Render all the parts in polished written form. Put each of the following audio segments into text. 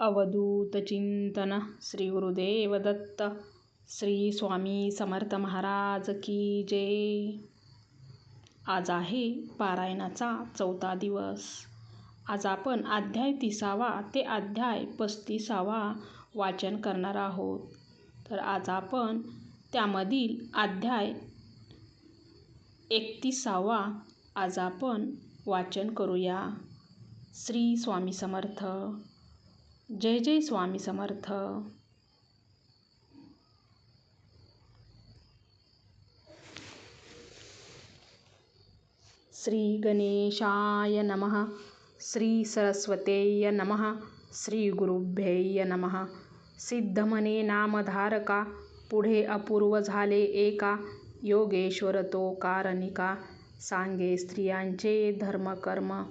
अवधूत चिंतन श्री गुरुदेव दत्त श्री स्वामी समर्थ महाराज की जय. आज आहे पारायणाचा 4था दिवस. आज आपण अध्याय 30वा ते अध्याय 35वा वाचन करणार आहोत. तर आज आपण त्यामधील अध्याय 31वा आज आपण वाचन करूया. श्री स्वामी समर्थ. जय जय स्वामी समर्थ. श्री गणेशाय नमः. श्री सरस्वतेय नमः. श्री गुरुभ्यै नमः. सिद्ध म्हणे नामधारका, पुढे अपूर्व झाले एका. योगेश्वर तो कारणिका, सांगे स्त्रियांचे धर्मकर्म.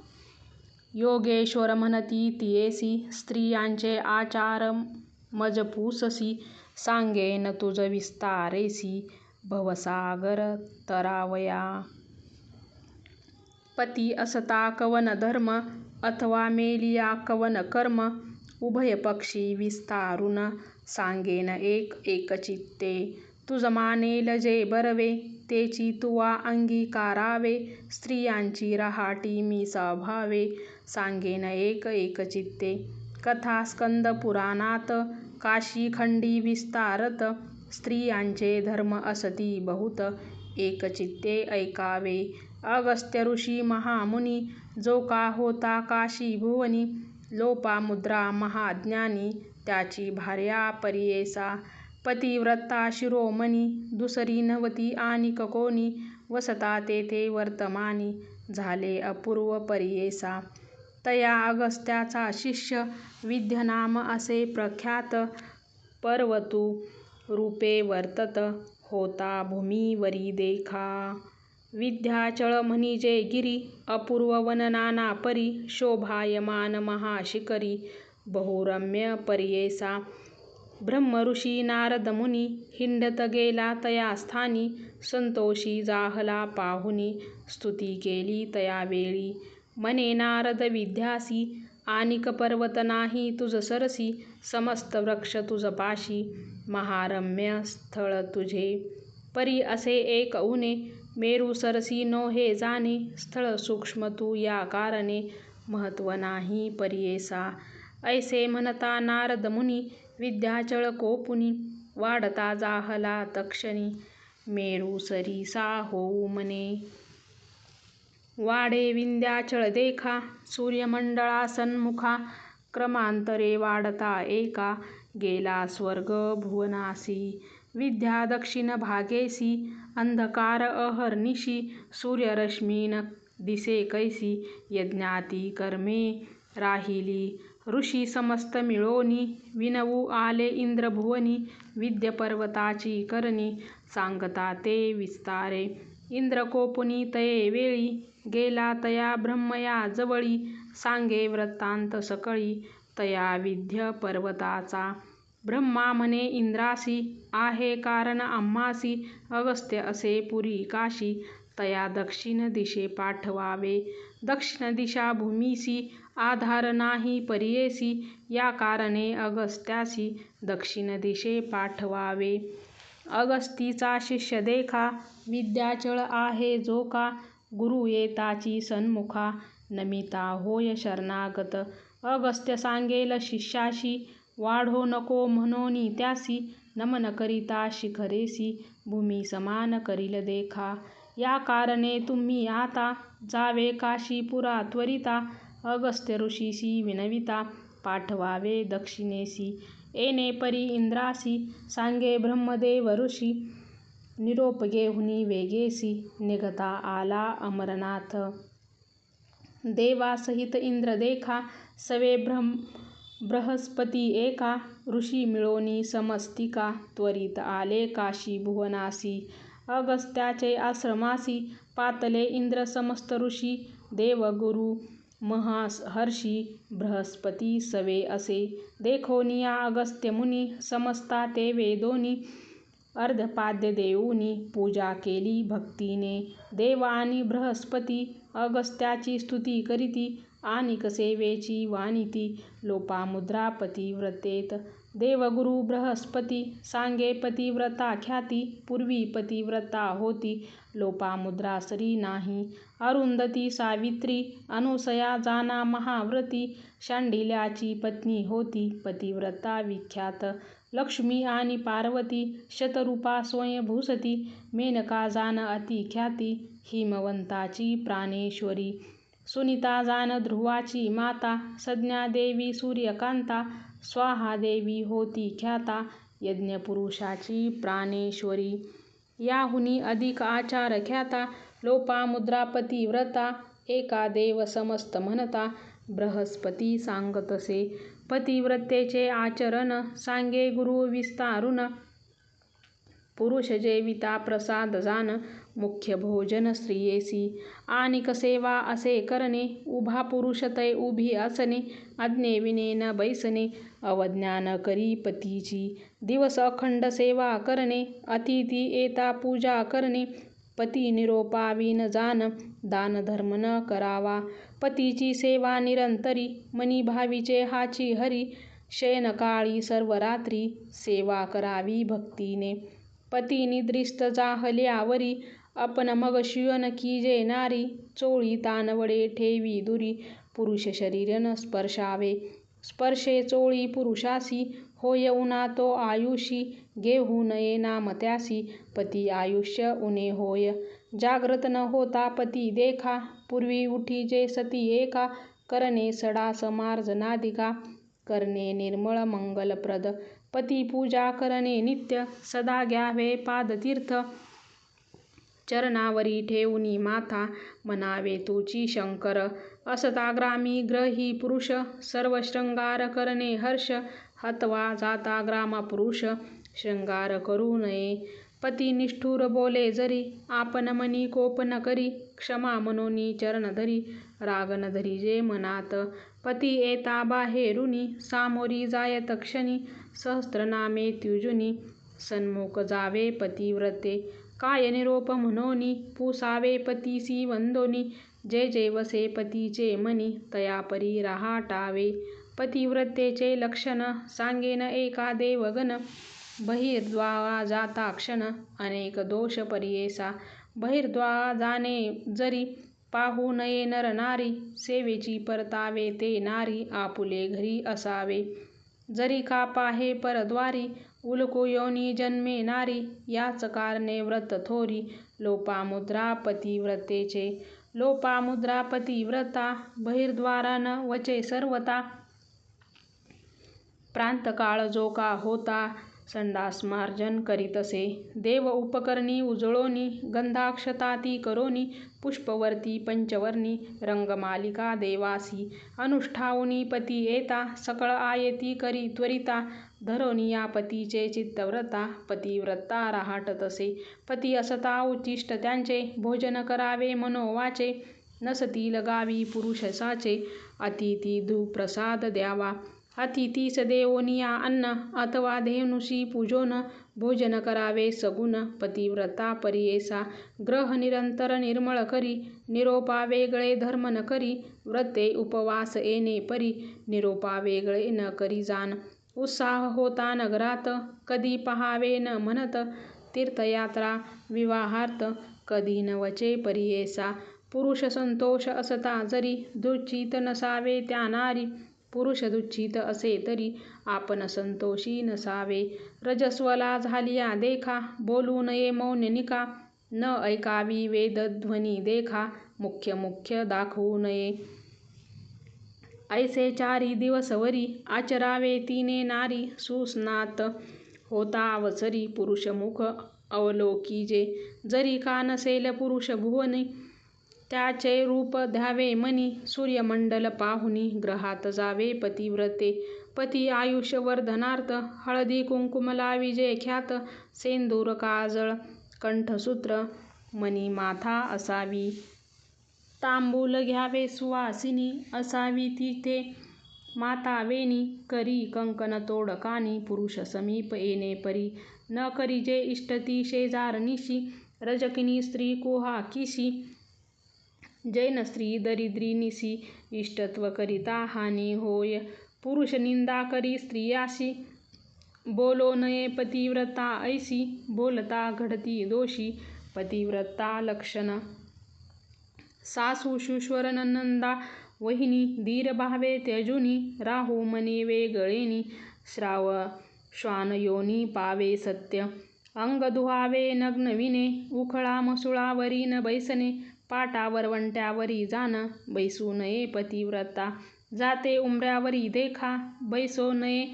योगेश्वर म्हणती तियेसी, स्त्रियांचे आचार मजपूससी. सांगेन तुझ विस्तारेसी, भवसागर तरावया. पती असता कवन धर्म, अथवा मेलिया कवन कर्म. उभय पक्षी विस्तारून, सांगेन एक एकचित्ते. तुझ मानेल जे बरवे, तेची तुवा अंगीकारावे. स्त्रियांची रहाटी मी स्वभावे, सांगेन एक एकचित्ते. कथा स्कंद पुराणात, काशीखंडी विस्तारत. स्त्रियांचे धर्म असती बहुत, एकचित्ते ऐकावे. अगस्त्य ऋषी महामुनी, जो का होता काशी भुवनी. लोपामुद्रा महाज्ञानी, त्याची भार्या परियेसा. पतिव्रता शिरोमणी, दुसरी नव्हती आनिक कोणी. वसता तेथे वर्तमानी, झाले अपूर्व परियेसा. तया अगस्त्याचा शिष्य, विद्यनाम असे प्रख्यात. पर्वतू रूपे वर्तत, होता भूमीवरी देखा. विंध्याचळ म्हणिजे गिरी, अपूर्व वन नाना परी. शोभायमान महाशिखरी, बहुरम्य परियेसा. ब्रह्मऋषी नारद मुनी, हिंडत गेला तया स्थानी. संतोषी जाहला पाहुनी, स्तुती केली तया वेळी. म्हणे नारद विंध्यासी, आनिक पर्वत नाही तुझ सरसी. समस्त वृक्ष तुझ पाशी, महारम्य स्थळ तुझे. परी असे एक उणे, मेरू सरसी नो हे जाणे. स्थळ सूक्ष्म तू या कारणे, महत्व नाही परियेसा. ऐसे म्हणता नारद मुनी, विंध्याचळ कोपुनी. वाढता जाहला तक्षणी, मेरू सरीसा होऊ म्हणे. वाढे विंध्याचळ देखा, सूर्यमंडळा सन्मुखा. क्रमांतरे वाढता एका, गेला स्वर्ग भुवनासी. विंध्या दक्षिण भागेसी, अंधकार अहर्निशी. सूर्यरश्मी न दिसे कैसी, यज्ञाती कर्मे राहिली. ऋषी समस्त मिळोनी, विनवू आले इंद्र भुवनी. विंध्य पर्वताची करणी, सांगता ते विस्तारे. इंद्र कोपुनी तये वेळी, गेला तया ब्रह्म या जवळी. सांगे वृत्तांत सकळी, तया विंध्य पर्वताचा. ब्रह्मा म्हणे इंद्रासी, आहे कारण आम्हासी. अगस्त्य असे पुरी काशी, तया दक्षिण दिशे पाठवावे. दक्षिण दिशा भूमीसी, आधार नाही परियेसी. या कारणे अगस्त्यासी, दक्षिण दिशे पाठवावे. अगस्तीचा शिष्य देखा, विंध्याचळ आहे जो का. गुरु येताची सन्मुखा, नमिता होय शरणागत. अगस्त्य सांगेल शिष्याशी, वाढो नको म्हणोनी त्यासी. नमन करिता शिखरेसी, भूमी समान करील देखा. या कारणे तुम्ही आता, जावे काशीपुरा त्वरिता. अगस्त्य ऋषीसी विनविता, पाठवावे दक्षिणेसी. येणे परी इंद्रासी, सांगे ब्रह्मदेव ऋषी. निरोप घेऊनी वेगेसी, निघता आला अमरनाथ. देवासहित इंद्र देखा, सवे बृहस्पती एका. ऋषी मिळोनी समस्तिका, त्वरित आले काशी भुवनासी. अगस्त्याचे आश्रमासी, पातले इंद्र समस्त ऋषी. देवगुरु महर्षी, बृहस्पती सवे असे. देखोनिया अगस्त्य मुनी, समजता ते वेदोनी. अर्घ्यपाद्य देऊनी, पूजा केली भक्तीने. देव आणि बृहस्पती, अगस्त्याची स्तुती करीती. आनिक सेवेची वानिती लोपामुद्रा पतिव्रतेत देवगुरु बृहस्पती सांगे पतिव्रता ख्याती पूर्वी पतिव्रता होती लोपामुद्रा सरी नाही अरुंधती सावित्री अनुसया जाना महाव्रती शांडिल्याची पत्नी होती पतिव्रता विख्यात लक्ष्मी आणि पार्वती शतरूपा स्वयंभूसती मेनका जान अतिख्याती हिमवंताची प्राणेश्वरी सुनीता जान ध्रुवाची माता संज्ञादेवी सूर्यकांता स्वाहादेवी होती ख्याता यज्ञपुरुषाची प्राणेश्वरी याहुनी अधिक आचार ख्याता लोपामुद्रा पतिव्रता एका देव समस्त म्हणता बृहस्पती सांगतसे पतिव्रतेचे आचरण सांगे गुरु विस्तारून पुरुष जेविता प्रसाद जान मुख्य भोजन स्त्रियेसी आनिक सेवा असे करणे उभा पुरुष तै उभी असणे आज्ञेविने न बैसणे अवज्ञा करी पतीची दिवस अखंड सेवा करणे अतिथी येता पूजा करणे पती निरोपाविन जान दान धर्म न करावा पतीची सेवा निरंतरी मनी भावीचे हाची हरी शयनकाळी सर्व रात्री सेवा करावी भक्तीने पती निद्रिस्त जाहल्यावरी आपण मग शयन कीजे नारी चोळी तानवडे ठेवी दुरी पुरुष शरीर न स्पर्शावे स्पर्शे चोळी पुरुषासी होय उना तो आयुषी घेऊ नये नाम त्यासी पती आयुष्य उने होय जाग्रत न होता पती देखा पूर्वी उठी जे सती एका करणे सडा समार्जनादिका करणे निर्मळ मंगलप्रद पती पूजा करणे नित्य सदा घ्यावे पादतीर्थ चरणावरी ठेवूनी माथा म्हणावे तुची शंकर असताग्रामी ग्रही पुरुष सर्व शृंगार करणे हर्ष हतवा जाता ग्राम पुरुष शृंगार करू नये पती निष्ठुर बोले जरी आपण मनी कोप न करी क्षमा मनोनी चरण धरी राग न धरी जे मनात पती येता बाहेरुनी सामोरी जायत क्षणी सहस्त्रनामे त्युजुनी सन्मुख जावे पतिव्रते काय निरोप म्हणोनी पुसावे पतीसी वंदोनी जे जे वसे पतीचे मनी तयापरी रहाटावे पतिव्रतेचे लक्षण सांगेन एका देवगण बहिर्द्वारा जाता क्षण अनेक दोष परियेसा बहिर्द्वारा जाणे जरी पाहू नये नर नारी सेवेची परतावे ते नारी आपुले घरी असावे जरी का पाहे परद्वारी उलको योनी जन्मे नारी याच कारणे व्रत थोरी लोपामुद्रा पतिव्रतेचे लोपामुद्रा पतिव्रता बहिर्द्वारा न वचे सर्वता प्रांतकाळ जो का होता संडासमार्जन करीतसे देव उपकरणी उजळोनी गंधाक्षताती करोनी पुष्पवर्ती पंचवर्णी रंगमालिका देवासी अनुष्ठावुनी पती येता सकळ आयती करी त्वरिता धरोनिया पतीचे चित्तव्रता पतिव्रता रहाटतसे पती असता उच्चिष्ट त्यांचे भोजन करावे मनोवाचे नसतील गावी पुरुषसाचे अतिथी धूप्रसाद द्यावा अतिथीस देवोनिया अन्न अथवा धेनुषी पूजोन भोजन करावे सगुण पतिव्रता परियेसा ग्रह निरंतर निर्मळ करी निरोपा वेगळे धर्म न करी व्रते उपवास येणे परी निरोपा वेगळे न करी जाण उत्साह होता नगरात कधी पहावे न म्हणत तीर्थयात्रा विवाहार्थ कधी न वचे परियेसा पुरुष संतोष असता जरी दुःखित नसावे त्या नारी पुरुष दुःखित असे तरी आपण संतोषी नसावे रजस्वला झालिया देखा बोलू नये मौनिका न ऐकावी वेदध्वनी देखा मुख्य मुख्य दाखवू नये ऐसे चारी दिवसवरी आचरावे तिने नारी सुस्नात होता अवसरी पुरुषमुख अवलोकीजे जरी का नसेल पुरुष भुवनी त्याचे रूप द्यावे मनी सूर्यमंडल पाहुनी ग्रहात जावे पतिव्रते पती आयुष्यवर्धनार्थ हळदी कुंकुम लाविजे ख्यात सेंदूर काजळ कंठसूत्र मणी माथा असावी तांबूल घ्यावे सुवासिनी असावी तिथे माता वेणी करी कंकण तोड कानी पुरुष समीप येणे परी न करी जे इष्टती शेजारनिशी रजकिनी स्त्री कुहाकीशी जैन स्त्री दरिद्री निसी इष्टत्व करिता हानी होय. पुरुष निंदा करी स्त्रियासी बोलो नये पतिव्रता ऐसी बोलता घडती दोषी पतिव्रता लक्षण. सासू शुश्वर नंदा वहिनी धीर भावे त्यजुनी राहू मने वेगळेनी श्राव श्वान योनी पावे सत्य. अंग धुवावे नग्न विने उखळा मसुळावरी न बैसणे पाटावर वंट्यावरी जाण बैसू नये पतिव्रता. जाते उंबऱ्यावरी देखा बैसो नये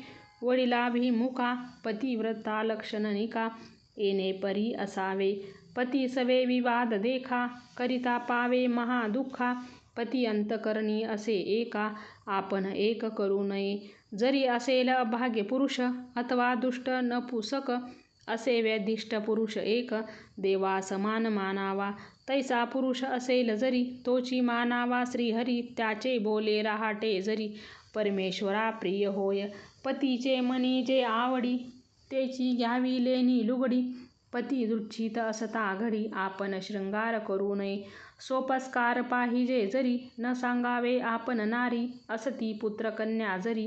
वडिलाभिमुखा पतिव्रता लक्षण निका. येणे परी असावे पती सवे विवाद देखा करिता पावे महादुःखा. पती अंतकरणी असे एका आपण एक करू नये. जरी असेल अभाग्य पुरुष अथवा दुष्ट नपुसक असे व्यधिष्ठ पुरुष एक देवा समान मानावा. तैसा पुरुष असेल जरी तोची मानावा श्रीहरी त्याचे बोले रहाटे जरी परमेश्वरा प्रिय होय. पतीचे मनी जे आवडी तेची घ्यावी लेणी लुगडी पती दृच्छित असता घडी आपण शृंगार करू नये. सोपस्कार पाहिजे जरी न सांगावे आपण नारी असती पुत्र कन्या जरी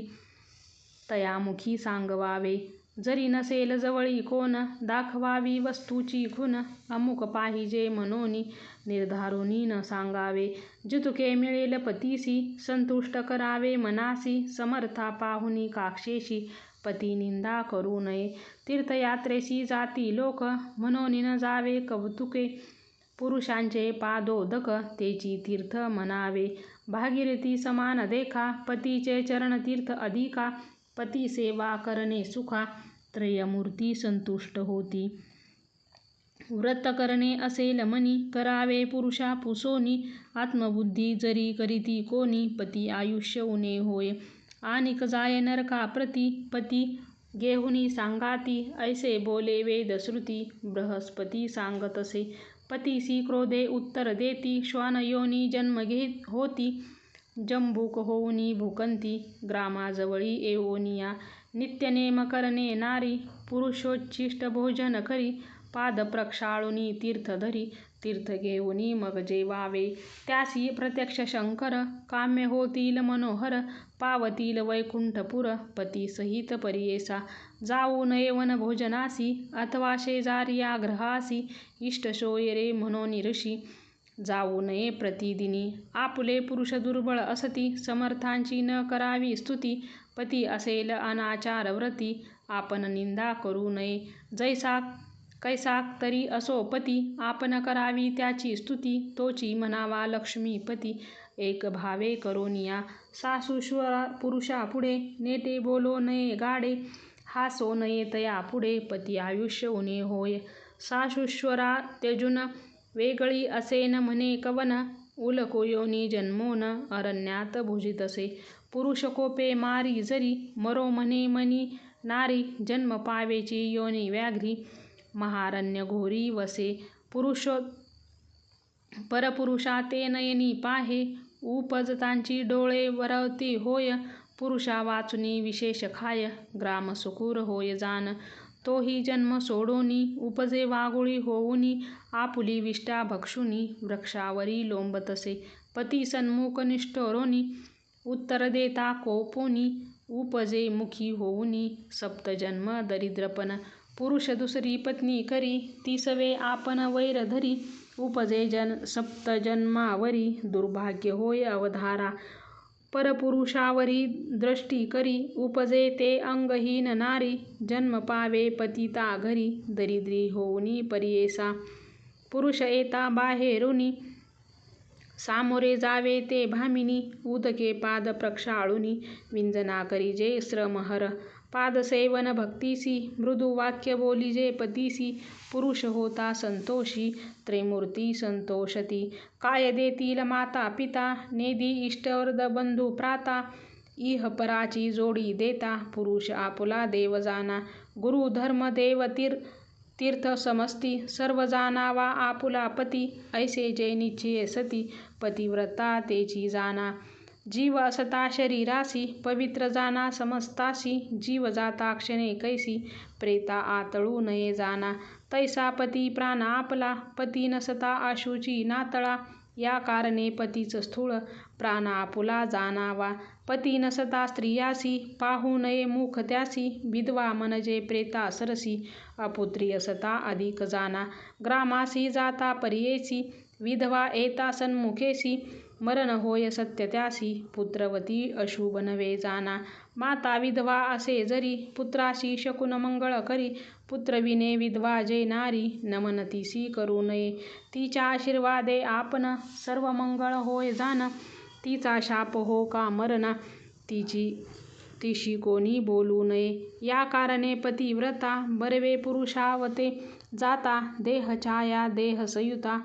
तयामुखी सांगवावे. जरी नसेल जवळी कोण दाखवावी वस्तूची खूण अमुक पाहिजे मनोनी निर्धारुनी न सांगावे. जितुके मिळेल पतीसी संतुष्ट करावे मनासी समर्था पाहुनी काक्षेशी पती निंदा करू नये. तीर्थयात्रेसी जाती लोक म्हणून न जावे कौतुके पुरुषांचे पादोदक तेची तीर्थ म्हणावे. भागीरथी समान देखा पतीचे चरणतीर्थ अधिका पती सेवा करणे सुखा त्रयमूर्ती संतुष्ट होती. व्रत करणे असेल मनी करावे पुरुषा पुसोनी आत्मबुद्धी जरी करीती कोणी पती आयुष्य उणे होय. आनिक जाय नरका प्रती पती गेहुनी सांगाती ऐसे बोले वेदश्रुती बृहस्पती सांगतसे. पतीसी क्रोधे उत्तर देती श्वान योनी जन्म घेत होती जंबुक होऊनी भुकंती ग्रामाजवळी येऊनिया. नित्यनेम करणे नारी पुरुषोच्छिष्ट भोजन करी पाद प्रक्षाळुनी तीर्थ धरी तीर्थ घेऊनी मग जेवावे. त्यासी प्रत्यक्ष शंकर काम्य होतील मनोहर पावतील वैकुंठपुर पती सहित परियेसा. जाऊ नये वनभोजनासी अथवा शेजारिया गृहासी इष्ट सोय रे म्हणून ऋषी जाऊ नये प्रतिदिनी. आपुले पुरुष दुर्बळ असती समर्थांची न करावी स्तुती पती असेल अनाचार व्रती आपण निंदा करू नये. जैसा कैसा तरी असो पती आपण करावी त्याची स्तुती तोची म्हणावा लक्ष्मीपती एक भावे करोनिया. सासूश्वरा पुरुषा पुढे नेटे बोलो नये गाडे हासो नये तया पुढे पती आयुष्य उणे होय. सासूश्वरा त्यजून वेगळी असेन म्हणे कवन उलको योनी जन्मोन अरण्यात भुजितसे. पुरुष कोपे मारी जरी मरो म्हणे मनी नारी जन्म पावेची योनी व्याघ्री महारण्य घोरी वसे. परपुरुषा ते नयनी पाहे उपजतांची डोळे वरवती होय. पुरुषा वाचुनी विशेष खाय ग्राम सुकुर होय जाण. तोही जन्म सोडोनी उपजे वागुळी होऊनी आपुली विष्टा भक्षुनी वृक्षावरी लोंबतसे. पती सन्मुख निष्ठुरोनी उत्तर देता कोपोनी उपजे मुखी होऊनी सप्तजन्म दरिद्रपण. पुरुष दुसरी पत्नी करी ती सवे आपण वैर धरी उपजे सप्तजन्मावरी दुर्भाग्य होय अवधारा. परपुरुषावरी दृष्टी करी उपजे ते अंगहीन नारी जन्म पावे पतिता घरी दरिद्री होऊनी परियेसा. पुरुष येता बाहेरुनी सामोरे जावे ते भामिनी उदके पाद प्रक्षाळुनी विंजना करिजे श्रमहर. पादसेवन भक्तीसी मृदू वाक्य बोलिजे पतीसी पुरुष होता संतोषी त्रैमूर्ती संतोषती. काय देतील माता पिता नेदी इष्टवर्द बंधू भ्राता इह पराची जोडी देता पुरुष आपुला देव जाणा. गुरु धर्म देव तीर्थ समस्ती सर्व जाणावा आपुला पती ऐसे जे निश्चये सती पतिव्रता तेची जाणा. जीव असता शरीरासी पवित्र जाणा समस्तासी जीव जाता क्षणे कैसी प्रेता आतळू नये जाणा. तैसा पती प्राण आपला पती नसता आशुची नातळा या कारणे पतीच स्थूळ प्राण आपुला जाणावा. पती नसता स्त्रियासी पाहू नये मुख त्यासी. विधवा म्हणजे प्रेता सरसी अपुत्री असता अधिक जाना. ग्रामासी जाता परियेसी विधवा येता सन्मुखेसी. मरण होय सत्य त्यासी पुत्रवती अशुभ नव्हे जाना. माता विधवा असे जरी पुत्राशी शकुन मंगळ करी. पुत्रविने विधवा जे नारी नमन तिसी करू नये. तिच्या आशीर्वादे आपण सर्व मंगळ होय जान. तिचा शाप हो का मरणा तिशी कोणी बोलू नये. या कारणे पतिव्रता बरवे पुरुषावते जाता. देहछाया देहसयुता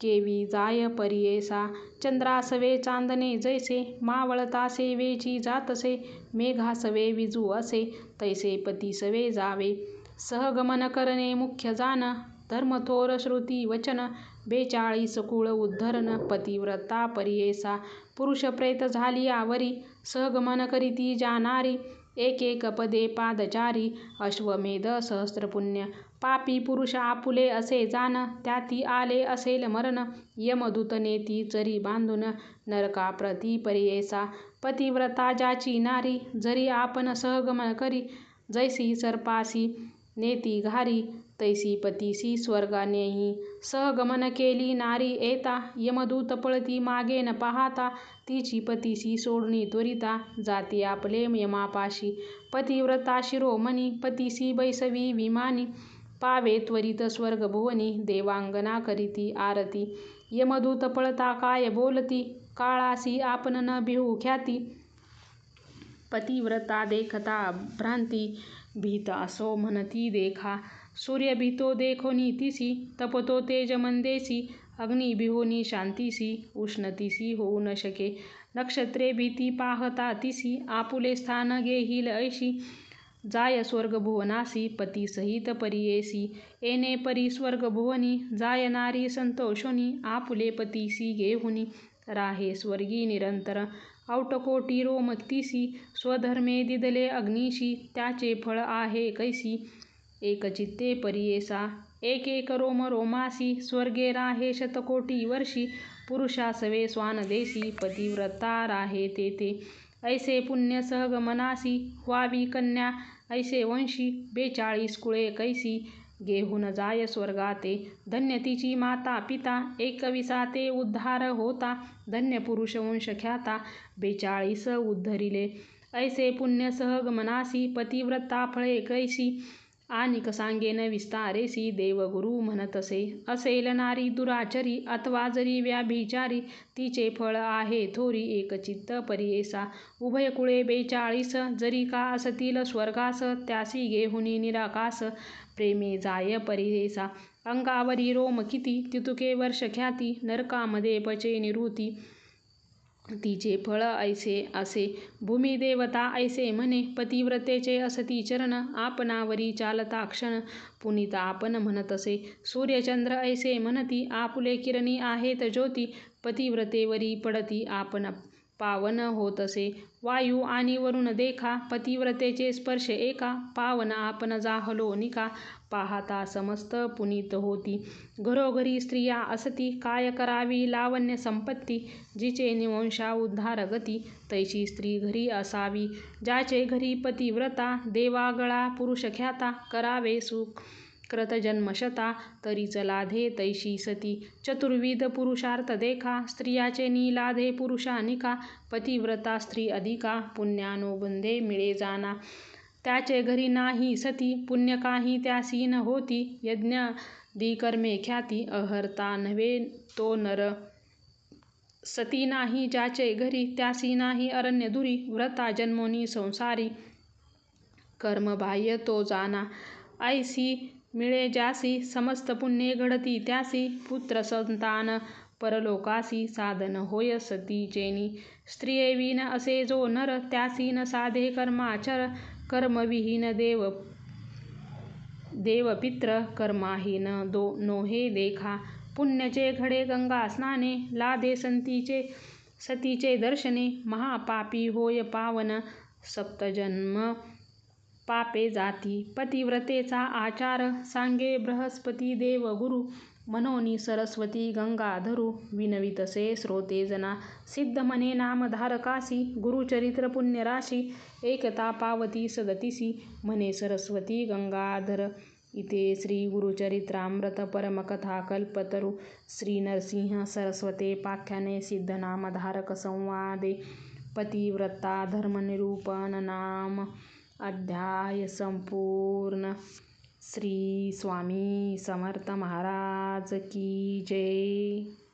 केवी जाय परियेसा. चंद्रासवे चांदणे जैसे मावळतासे वेची जातसे. मेघासवे विजू असे तैसे पतीसवे जावे. सहगमन करणे मुख्य जान धर्मथोर श्रुती वचन. 42 कुळ उद्धरण पतिव्रता परियेसा. पुरुष प्रेत झालिया वरी सहगमन करीती ज्या नारी. एक पदे पादचारी अश्वमेध सहस्त्र पुण्य. पापी पुरुष आपुले असे जान त्याती आले असेल मरण. यमदूत नेती चरी बांधून नरकाप्रती परियेसा. पतिव्रता ज्याची नारी जरी आपण सहगमन करी. जैसी सर्पासी नेती घारी तैसी पतीसी स्वर्गा नेई. सहगमन केली नारी येता यमदूत पळती मागे न पाहता. तिची पतीसी सोडणी त्वरिता जाती आपले यमापाशी. पतिव्रता शिरोमणी पतीसी बैसवी विमानी. पावे त्वरित स्वर्ग भुवनी देवांगना करीती आरती. यमदूत पळता काय बोलती काळासी आपण न भिवू ख्याती. पतिव्रता देखता भ्रांती भीत असो म्हणती देखा. सूर्य भीतो देखोनी तिसी तपतो तेज मंदेसी. अग्नी भिवोनी शांतीसी उष्णतीसी होऊ न शके. नक्षत्रे भीती पाहता तिसी आपुले स्थान घेईल ऐशी. जाय स्वर्ग भुवनासी पतीसहित परियेसी. येणे परी स्वर्ग भुवनी जाय नारी संतोषोनी. आपुले पतीसी घेऊनी राहे स्वर्गी निरंतर. औटकोटी रोम तिसी स्वधर्मे दिदले अग्नीशी. त्याचे फळ आहे कैसी एकचित्ते परियेसा. एक रोम रोमासी स्वर्गे राहे शतकोटी वर्षी. पुरुषासवे स्वानदेसी पतिव्रता राहे तेथे. ऐसे पुण्य सहगमनासी व्हावी कन्या ऐसे वंशी. 42 कुळे कैसी घेऊन जाय स्वर्गाते. धन्य तिची माता पिता 21 ते उद्धार होता. धन्य पुरुष वंश ख्याता 42 उद्धरिले. ऐसे पुण्य सहगमनासी पतिव्रता फळे कैसी. आनिक सांगेन विस्तारेसी देवगुरु म्हणतसे. असेल नारी दुराचरी अथवा जरी व्याभिचारी. तिचे फळ आहे थोरी एकचित्त परियेसा. उभय कुळे 42 जरी का असतील स्वर्गास. त्यासी घेऊनी निराकास प्रेमे जाय परियेसा. अंगावरी रोम किती तितुके वर्ष ख्याती. नरकामध्ये पचे निवृत्ती तिचे फळ ऐसे असे. भूमिदेवता ऐसे म्हणे पतिव्रतेचे असती चरण. आपणावरी चालता क्षण पुनीत आपण म्हणतसे. सूर्यचंद्र ऐसे म्हणती आपुले किरणी आहेत ज्योती. पतिव्रतेवरी पडती आपण पावन होतसे. वायू आणि वरुण देखा पतिव्रतेचे स्पर्श एका. पावन आपण जाहलो निका पाहता समस्त पुनीत होती. घरोघरी स्त्रिया असती काय करावी लावण्य संपत्ती. जिचे निवंशा उद्धार गती तैशी स्त्री घरी असावी. ज्याचे घरी पतिव्रता देवागळा पुरुष ख्याता. करावे सुकृत जन्मशता तरीच लाधे तैशी सती. चतुर्विध पुरुषार्थ देखा स्त्रियाचे नि लाधे पुरुषानिका. पतिव्रता स्त्री अधिका पुण्यानुबंधे मिळे जाना. त्याचे घरी नाही सती पुण्य काही त्यासी न होती. यज्ञादि कर्मे ख्याती अहर्ता नव्हे तो नर. सती नाही ज्याचे घरी त्यासी नाही अरण्य दुरी. व्रता जन्मोनी संसारी कर्मबाह्य तो जाना. ऐसी मिळे ज्यासी समस्त पुण्ये घडती त्यासी. पुत्र संतान परलोकासी साधन होय सतीचेनी. स्त्रियेविन असे जो नर त्यासी न साधे कर्माचर. कर्मविहीन देवपित्र कर्माहीन नोहे देखा. पुण्याचे घडे गंगा स्नाने लाधे सतीचे दर्शने. महापापी होय पावन सप्तजन्म पापे जाती. पतिव्रतेचा आचार सांगे बृहस्पती देव गुरु. मनोनी सरस्वती गंगाधरू विनवितसे श्रोते जना. सिद्ध म्हणे नामधारकासी गुरुचरित्र पुण्यराशी. एकता पावती सदतीसी म्हणे सरस्वती गंगाधर. इथे श्री गुरुचरित्रामृत परमकथा कल्पतरू श्री नरसिंह सरस्वते पाख्याने सिद्धनामधारक संवादे पतिव्रता धर्मनिरूपण नाम अध्याय संपूर्ण. श्री स्वामी समर्थ महाराज की जय.